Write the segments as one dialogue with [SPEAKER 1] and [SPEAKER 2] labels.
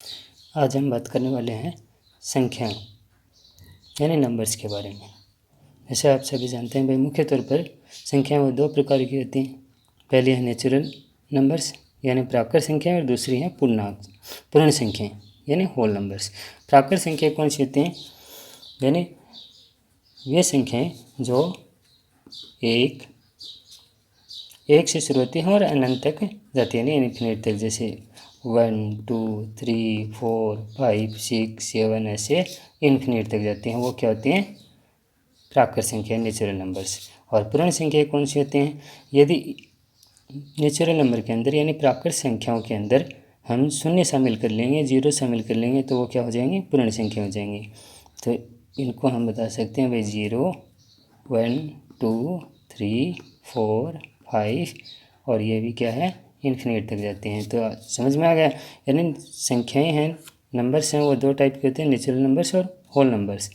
[SPEAKER 1] आज हम बात करने वाले हैं संख्याओं यानी नंबर्स के बारे में। जैसे आप सभी जानते हैं भाई, मुख्य तौर पर संख्याएं दो प्रकार की होती हैं। पहली है नेचुरल नंबर्स यानी प्राकृत संख्याएं, और दूसरी है पूर्ण संख्याएं यानी होल नंबर्स। प्राकृत संख्याएं कौन सी होती हैं? यानी वे संख्याएं जो एक से शुरू होती हैं और अनंत तक जाती है, यानी इन्फिनिट तक। जैसे 1 2 3 4 5 6 7 ऐसे इन्फिनिट तक जाती हैं, वो क्या होती हैं? प्राकृत संख्या, नेचुरल नंबर्स। और पूर्ण संख्या कौन सी होती हैं? यदि नेचुरल नंबर के अंदर यानी प्राकृत संख्याओं के अंदर हम शून्य शामिल कर लेंगे, जीरो शामिल कर लेंगे, तो वो क्या हो जाएंगी? पूर्ण संख्या हो जाएंगी। तो इनको हम बता सकते हैं भाई 0 1 2 3 4 5, और ये भी क्या है? इन्फिनिट तक जाते हैं। तो समझ में आ गया। यानी संख्याएं हैं, नंबर्स हैं, वो दो टाइप के होते हैं, नेचुरल नंबर्स और होल नंबर्स।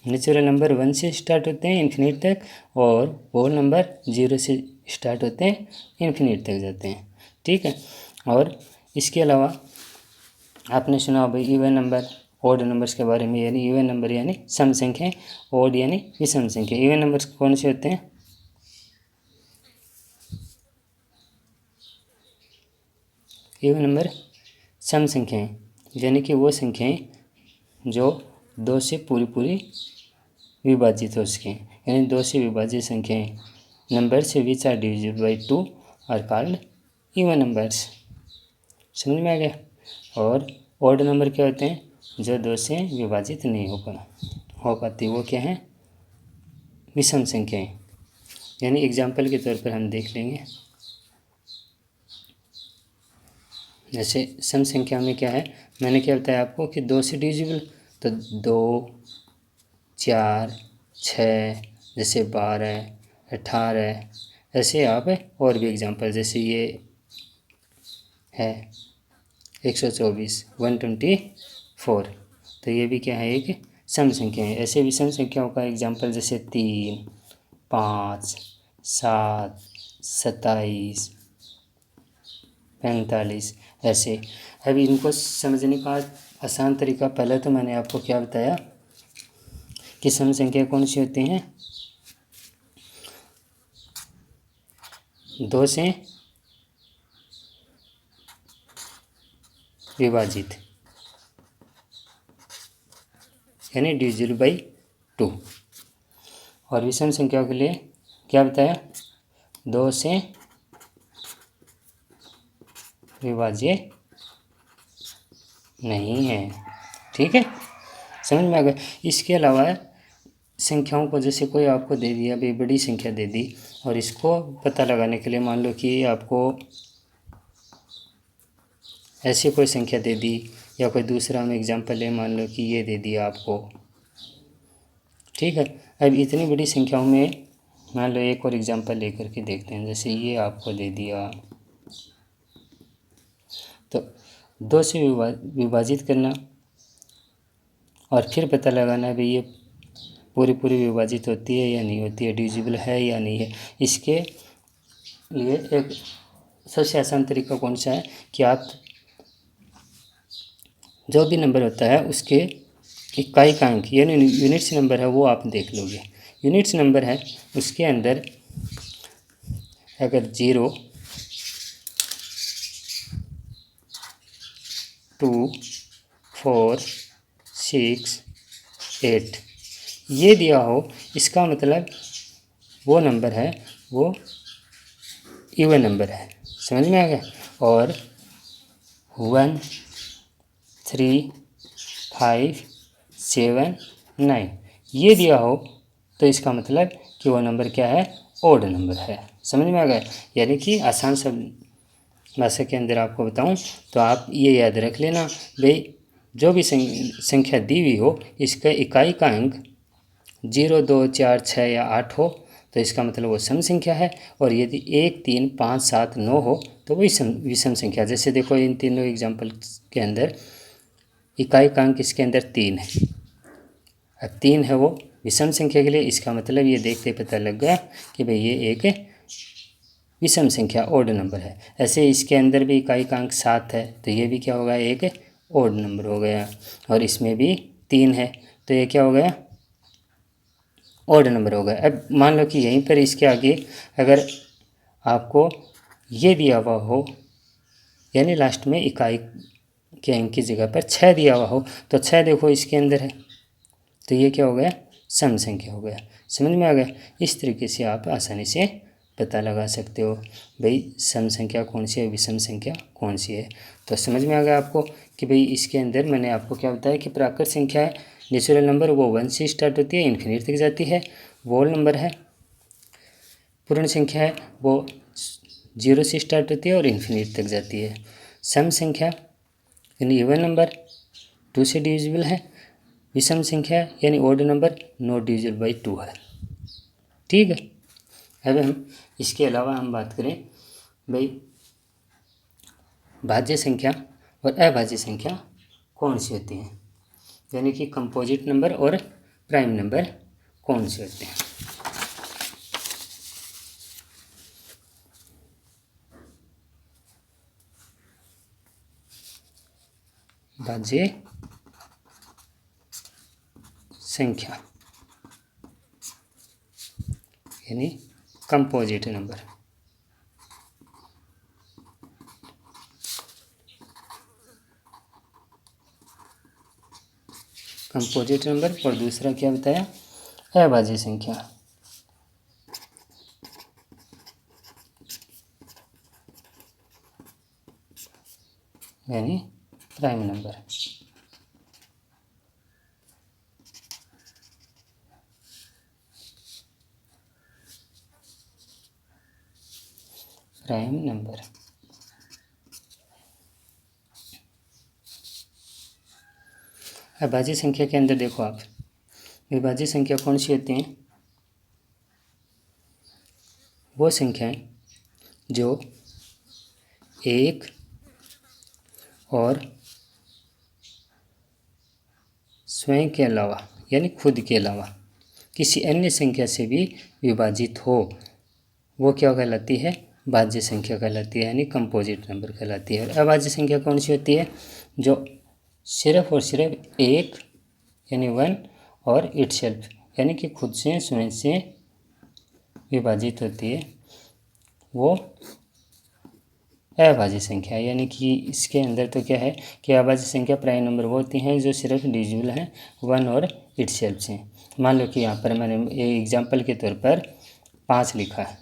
[SPEAKER 1] नेचुरल नंबर 1 से स्टार्ट होते हैं इन्फिनिट तक, और होल नंबर 0 से स्टार्ट होते हैं इन्फिनिट तक जाते हैं। ठीक है। और इसके अलावा आपने सुना भाई इवन नंबर, ओड नंबर्स के बारे में। यानी इवन नंबर यानी सम संख्याएं, ओड यानी विषम संख्या। इवन नंबर्स कौन से होते हैं? इवन नंबर सम संख्याएं यानी कि वो संख्याएं जो 2 से पूरी विभाजित हो सकें। यानी 2 से विभाजित संख्याएं, numbers which are divisible by 2 are called even numbers. समझ में आ गया। और ऑड नंबर क्या होते हैं? जो 2 से विभाजित नहीं हो पाती, वो क्या है? विषम संख्याएं। यानी एग्जाम्पल के तौर पर हम देख लेंगे। जैसे सम संख्या में क्या है, मैंने क्या बताया आपको कि 2 से डिविजिबल, तो 2 4 6, जैसे 12 18, ऐसे आप और भी एग्जाम्पल, जैसे ये है 124 124, तो ये भी क्या है? एक सम संख्या है। ऐसे विषम संख्याओं का एग्जाम्पल जैसे 3 5 7 27 45 ऐसे। अब इनको समझने का आसान तरीका, पहले तो मैंने आपको क्या बताया कि सम संख्या कौन सी होती हैं? 2 से विभाजित यानी डिविजिबल बाई 2। और विषम संख्याओं के लिए क्या बताया? 2 से विभाज्य नहीं है। ठीक है, समझ में आ गया। इसके अलावा संख्याओं को, जैसे कोई आपको दे दिया भाई, बड़ी संख्या दे दी, और इसको पता लगाने के लिए मान लो कि आपको ऐसी कोई संख्या दे दी, या कोई दूसरा हम एग्जांपल ले, मान लो कि ये दे दिया आपको। ठीक है। अब इतनी बड़ी संख्याओं में मान लो एक और एग्जांपल लेकर के देखते हैं। जैसे ये आपको दे दिया, तो 2 से विभाजित करना और फिर पता लगाना भाई ये पूरी विभाजित होती है या नहीं होती है, डिविजिबल है या नहीं है। इसके लिए एक सबसे आसान तरीका कौन सा है कि आप जो भी नंबर होता है उसके इकाई का अंक यानी यूनिट्स नंबर है, वो आप देख लोगे। यूनिट्स नंबर है, उसके अंदर अगर 0 2 4 6 8 ये दिया हो, इसका मतलब वो नंबर है, वो इवन नंबर है। समझ में आ गया। और 1 3 5 7 9 ये दिया हो, तो इसका मतलब कि वो नंबर क्या है? ओड नंबर है। समझ में आ गया। यानी कि आसान शब्द भाषा के अंदर आपको बताऊं तो आप ये याद रख लेना भाई, जो भी संख्या दी हुई हो, इसका इकाई का अंक 0 2 4 6 या 8 हो, तो इसका मतलब वो सम संख्या है। और यदि 1 3 5 7 9 हो, तो वही विषम संख्या। जैसे देखो इन तीनों एग्जाम्पल के अंदर इकाई का अंक इसके अंदर 3 है। अब 3 है वो विषम संख्या के लिए, इसका मतलब ये देखते पता लग गया कि भाई ये एक विषम संख्या, ओड नंबर है। ऐसे इसके अंदर भी इकाई का अंक 7 है, तो ये भी क्या होगा? एक ओड नंबर हो गया, और इसमें भी 3 है तो ये क्या हो गया, ओड नंबर हो गया। अब मान लो कि यहीं पर इसके आगे अगर आपको ये दिया हुआ हो, यानी लास्ट में इकाई के अंक की जगह पर 6 दिया हुआ हो, तो 6 देखो इसके अंदर है, तो ये क्या हो गया, सम संख्या हो गया। समझ में आ गया। इस तरीके से आप आसानी से पता लगा सकते हो भाई सम संख्या कौन सी है, विषम संख्या कौन सी है। तो समझ में आ गया आपको कि भाई इसके अंदर मैंने आपको क्या बताया कि प्राकृत संख्या है, नेचुरल नंबर वो 1 से स्टार्ट होती है, इन्फिनिटी तक जाती है। वोल नंबर है, पूर्ण संख्या है, वो 0 से स्टार्ट होती है और इन्फिनिटी तक जाती है। सम संख्या यानी इवन नंबर 2 से डिविजिबल है। विषम संख्या यानी odd number not divisible by 2 है। ठीक है। अब हम इसके अलावा हम बात करें भाई भाज्य संख्या और अभाज्य संख्या कौन सी होती हैं, यानी कि कंपोजिट नंबर और प्राइम नंबर कौन से होते हैं। भाज्य संख्या यानी कंपोजिट नंबर। कंपोजिट नंबर और दूसरा क्या बताया, अभाज्य संख्या यानी प्राइम नंबर। Prime number. अभाज्य संख्या के अंदर देखो आप, विभाज्य संख्या कौन सी होती हैं, वो संख्याएं जो एक और स्वयं के अलावा यानी खुद के अलावा किसी अन्य संख्या से भी विभाजित हो, वो क्या कहलाती है, भाज्य संख्या कहलाती है, यानी कंपोजिट नंबर कहलाती है। और अभाज्य संख्या कौन सी होती है, जो सिर्फ और सिर्फ एक यानी 1 और इटसेल्फ यानी कि खुद से स्वयं से विभाजित होती है, वो अभाज्य संख्या। यानी कि इसके अंदर तो क्या है कि अभाज्य संख्या प्राइम नंबर वो होती हैं जो सिर्फ डिविजिबल हैं 1 और इटसेल्फ से। मान लो कि यहाँ पर मैंने एग्जाम्पल के तौर पर 5 लिखा है,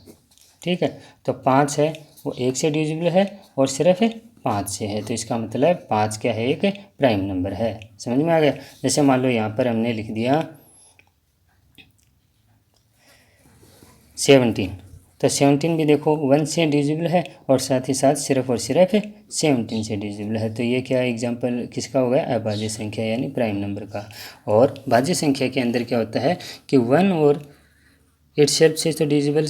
[SPEAKER 1] ठीक है, तो 5 है वो 1 से डिविजिबल है और सिर्फ 5 से है, तो इसका मतलब 5 क्या है, एक प्राइम नंबर है। समझ में आ गया। जैसे मान लो यहाँ पर हमने लिख दिया 17, तो 17 भी देखो 1 से डिविजिबल है और साथ ही साथ सिर्फ और सिर्फ 17 से डिविजिबल है, तो ये क्या एग्जाम्पल किसका हो गया, अभाज्य संख्या यानी प्राइम नंबर का। और भाज्य संख्या के अंदर क्या होता है कि 1 और इटसेल्फ से तो डिविजिबल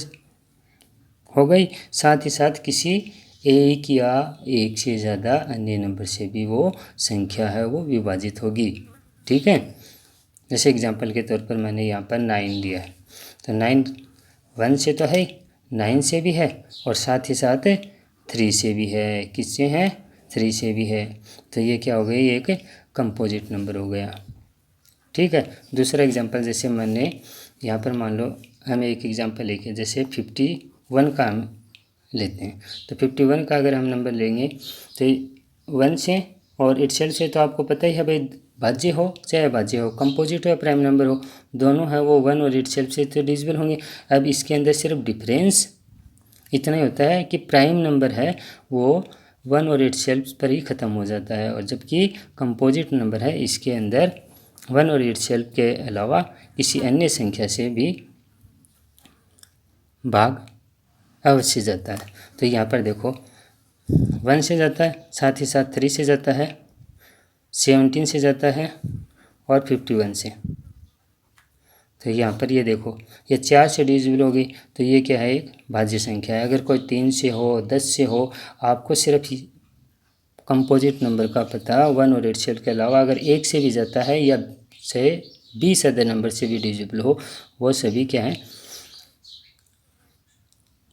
[SPEAKER 1] हो गई, साथ ही साथ किसी एक या एक से ज़्यादा अन्य नंबर से भी वो संख्या है वो विभाजित होगी। ठीक है। जैसे एग्जाम्पल के तौर पर मैंने यहाँ पर 9 लिया है, तो 9 1 से तो है, 9 से भी है और साथ ही साथ 3 से भी है। किससे है, 3 से भी है, तो ये क्या हो गई, एक कंपोजिट नंबर हो गया। ठीक है। दूसरा एग्जांपल जैसे मैंने यहाँ पर मान लो हम एक एग्जांपल लेके जैसे 51 का हम लेते हैं, तो 51 का अगर हम नंबर लेंगे तो 1 से और इटसेल्फ से तो आपको पता ही है भाई, भाज्य हो चाहे अभाज्य हो, कंपोजिट हो या प्राइम नंबर हो, दोनों है वो 1 और इटसेल्फ से तो डिविजिबल होंगे। अब इसके अंदर सिर्फ डिफरेंस इतना ही होता है कि प्राइम नंबर है वो 1 और इटसेल्फ पर ही ख़त्म हो जाता है, और जबकि कंपोजिट नंबर है इसके अंदर 1 और इटसेल्फ के अलावा किसी अन्य संख्या से भी भाग अवश्य जाता है। तो यहाँ पर देखो 1 से जाता है, साथ ही साथ 3 से जाता है, 17 से जाता है और 51 से। तो यहाँ पर ये देखो ये 4 से डिविजिबल होगी, तो ये क्या है, एक भाज्य संख्या है। अगर कोई 3 से हो 10 से हो, आपको सिर्फ कंपोजिट नंबर का पता 1 और इटसेल्फ के अलावा अगर एक से भी जाता है या से 20 अदर नंबर से भी डिविजिबल हो, वो सभी क्या हैं,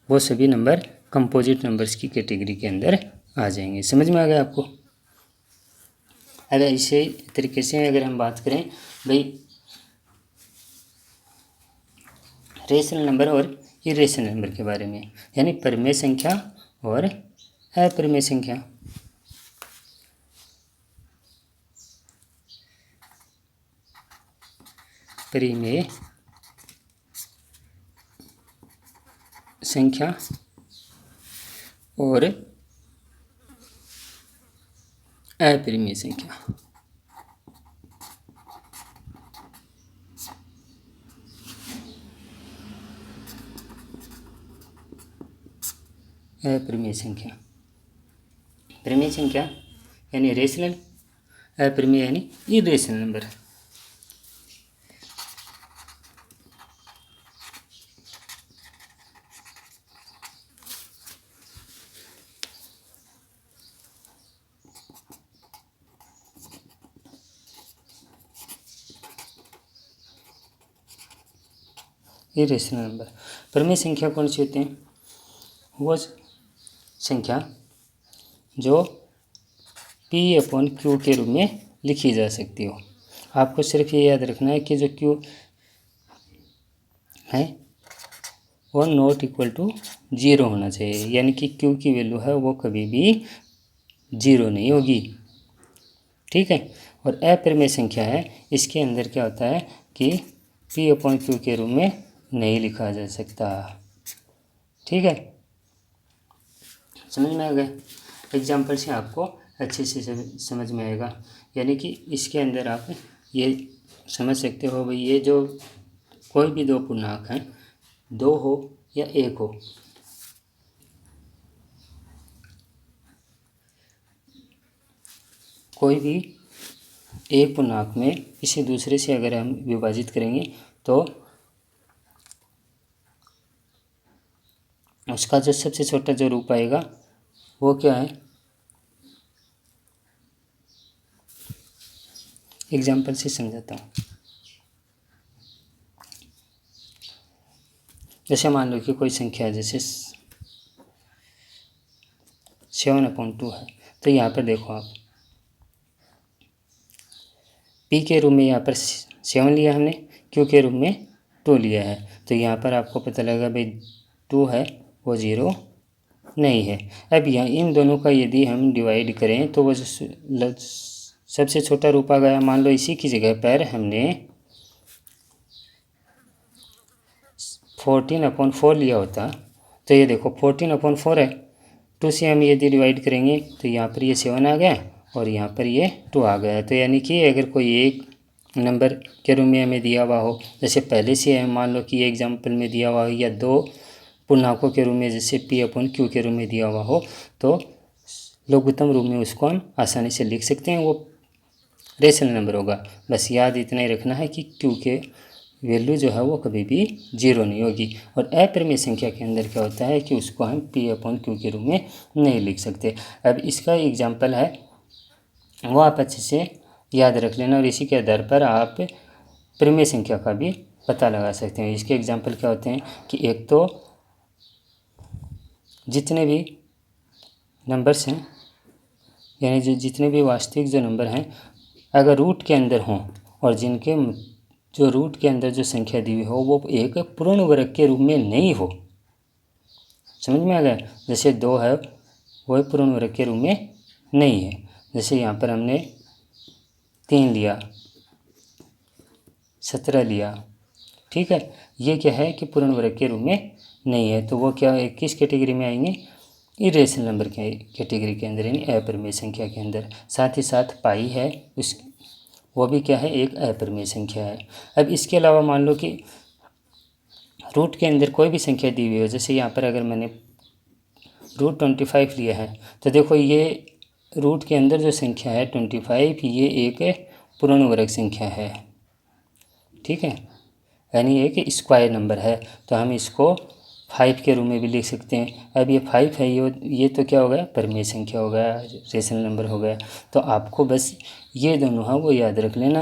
[SPEAKER 1] वो सभी नंबर कंपोजिट नंबर्स की कैटेगरी के अंदर आ जाएंगे। समझ में आ गया आपको। अब इसे तरीके से अगर हम बात करें भाई रेशनल नंबर और इरेशनल नंबर के बारे में, यानी परिमेय संख्या और अपरिमेय संख्या। परिमेय संख्या और अपरिमेय संख्या। अपरिमेय संख्या, परिमेय संख्या यानी रेशनल, अपरिमेय यानी इरेशनल नंबर। इरेशनल नंबर, परिमेय संख्या कौन सी होती हैं? वो संख्या जो P/Q के रूप में लिखी जा सकती हो। आपको सिर्फ ये याद रखना है कि जो Q है वो नॉट इक्वल टू 0 होना चाहिए, यानी कि Q की वैल्यू है वो कभी भी 0 नहीं होगी। ठीक है। और अपरिमेय संख्या है, इसके अंदर क्या होता है कि P/Q के रूप में नहीं लिखा जा सकता। ठीक है, समझ में आ गया? एग्जाम्पल से आपको अच्छे से समझ में आएगा, यानी कि इसके अंदर आप ये समझ सकते हो भाई, ये जो कोई भी दो पूर्णांक हैं, 2 हो या 1 हो, कोई भी एक पूर्णांक में इसे दूसरे से अगर हम विभाजित करेंगे तो उसका जो सबसे छोटा जो रूप आएगा वो क्या है? एग्जाम्पल से समझाता हूँ। जैसे मान लो कि कोई संख्या है, जैसे 7/2 है, तो यहाँ पर देखो आप P के रूप में यहाँ पर 7 लिया हमने, Q के रूप में 2 लिया है, तो यहाँ पर आपको पता लगेगा भाई 2 है वो 0 नहीं है। अब यहाँ इन दोनों का यदि हम डिवाइड करें तो वो सबसे छोटा रूप आ गया। मान लो इसी की जगह पर हमने 14/4 लिया होता, तो ये देखो 14/4 है, 2 से हम यदि डिवाइड करेंगे तो यहाँ पर ये 7 आ गया और यहाँ पर ये 2 आ गया। तो यानी कि अगर कोई एक नंबर के रूप में हमें दिया हुआ हो, जैसे पहले से हम मान लो कि ये एग्जाम्पल में दिया हुआ हो, या दो पूर्णांकों के रूप में जैसे P/Q के रूप में दिया हुआ हो, तो लघुत्तम रूप में उसको हम आसानी से लिख सकते हैं, वो रेशनल नंबर होगा। बस याद इतना ही रखना है कि Q के वैल्यू जो है वो कभी भी 0 नहीं होगी। और अपरिमेय संख्या के अंदर क्या होता है कि उसको हम P/Q के रूप में नहीं लिख सकते। अब इसका एग्जाम्पल है वो आप अच्छे से याद रख लेना, और इसी के आधार पर आप परिमेय संख्या का भी पता लगा सकते हैं। इसके एग्जाम्पल क्या होते हैं कि एक तो जितने भी नंबर्स हैं, यानी जो जितने भी वास्तविक जो नंबर हैं, अगर रूट के अंदर हों और जिनके जो रूट के अंदर जो संख्या दी हुई हो वो एक पूर्ण वर्ग के रूप में नहीं हो। समझ में आ गया? जैसे 2 है वो पूर्ण वर्ग के रूप में नहीं है। जैसे यहाँ पर हमने 3 लिया, 17 लिया, ठीक है, ये क्या है कि पूर्ण वर्ग के रूप में नहीं है, तो वो क्या किस कैटेगरी में आएंगे? इरेशनल नंबर के कैटेगरी के अंदर, यानी अपरिमेय संख्या के अंदर। साथ ही साथ पाई है उस वो भी क्या है? एक अपरिमेय संख्या है। अब इसके अलावा मान लो कि रूट के अंदर कोई भी संख्या दी हुई हो, जैसे यहाँ पर अगर मैंने √25 लिया है, तो देखो ये रूट के अंदर जो संख्या है 25, ये एक पूर्ण वर्ग संख्या है, ठीक है, यानी एक स्क्वायर नंबर है, तो हम इसको 5 के रूप में भी लिख सकते हैं। अब ये 5 है, ये तो क्या हो गया? परिमेय संख्या हो गया, रेशनल नंबर हो गया। तो आपको बस ये दोनों है वो याद रख लेना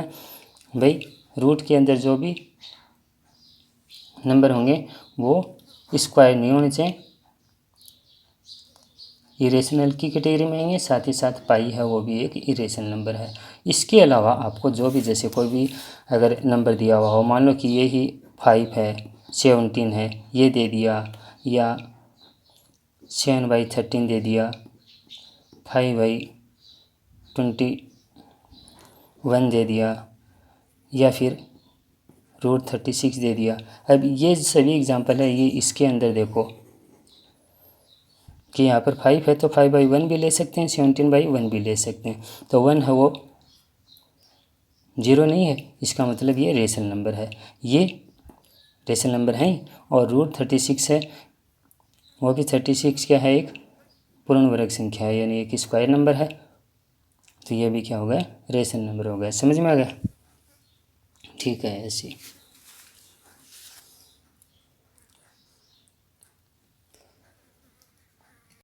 [SPEAKER 1] भाई, रूट के अंदर जो भी नंबर होंगे वो स्क्वायर नहीं होने चाहिए, इरेशनल की कैटेगरी में आएंगे। साथ ही साथ पाई है वो भी एक इरेशनल नंबर है। इसके अलावा आपको जो भी, जैसे कोई भी अगर नंबर दिया हुआ हो, मान लो कि ये ही 5 है, 17 है, ये दे दिया, या 7/13 दे दिया, 5/21 दे दिया, या फिर √36 दे दिया। अब ये सभी एग्जांपल है, ये इसके अंदर देखो कि यहाँ पर 5 है तो 5/1 भी ले सकते हैं, 17/1 भी ले सकते हैं। तो 1 है वो 0 नहीं है, इसका मतलब ये रेशनल नंबर है, ये रेशनल नंबर है। और √36 है, वो भी 36 क्या है, एक पूर्ण वर्ग संख्या है, यानी एक स्क्वायर नंबर है। तो ये भी क्या हो गया, रेशनल नंबर हो गया। समझ में आ गया? ठीक है ऐसे।